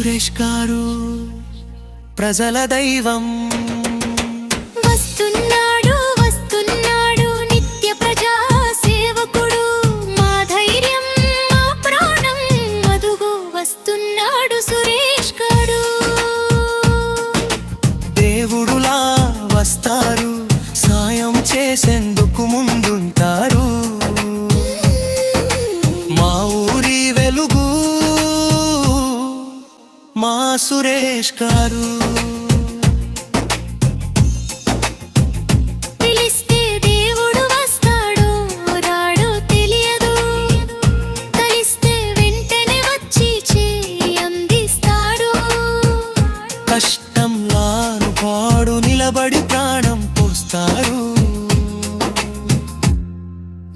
సురేష్ గారు ప్రజల దైవం. వస్తున్నాడు వస్తున్నాడు నిత్య ప్రజా సేవకుడు, మా ధైర్యం మా ప్రాణం, అదుగో వస్తున్నాడు సురేష్ గారు. దేవుడులా వస్తారు, సాయం చేసేందుకు ముందుంటారు. మా ఊరి వెలుగు మా సురేష్ గారు. పిలిస్తే దేవుడు వస్తాడో రాడో తెలియదు, కలిస్తే వెంటనే వచ్చి చేయి అందిస్తాడు. కష్టంలాను పాడు నిలబడి ప్రాణం పోస్తారు.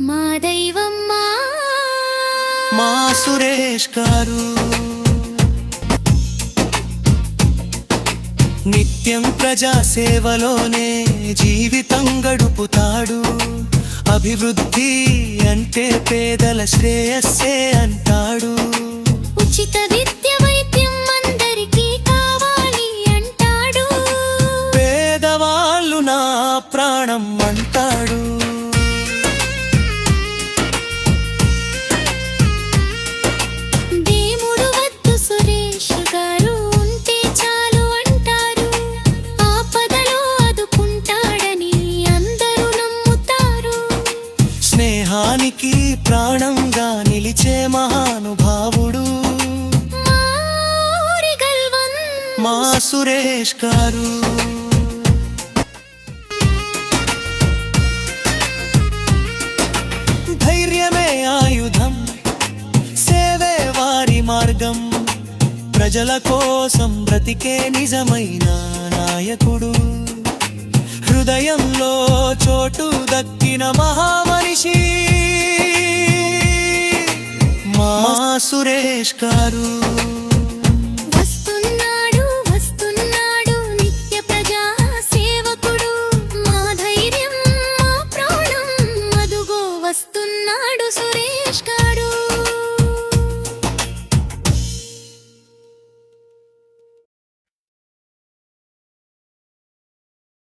మా దైవం మా సురేష్ గారు. నిత్యం ప్రజా సేవలోనే జీవితం గడుపుతాడు. అభివృద్ధి అంటే పేదల శ్రేయస్సే అంటాడు. ఉచిత విద్య వైద్యం అందరికీ కావాలి అంటాడు. పేదవాళ్ళు నా ప్రాణం అంటాడు. దేవుడు వద్దు సురేష్ గారు ఉంటే చాలు అంటారు. ఆపదలో ఆదుకుంటాడని అందరూ నమ్ముతారు. స్నేహానికి ప్రాణంగా నిలిచే మహానుభావుడు మా ఊరి గల్వన్ మా సురేష్ గారు. ధైర్యమే ఆయుధం, సేవే వారి మార్గం, ప్రజల కోసం బ్రతికే నిజమైన నాయకుడు. హృదయంలో చోటు దక్కిన మహామనిషి మా సురేష్ గారు.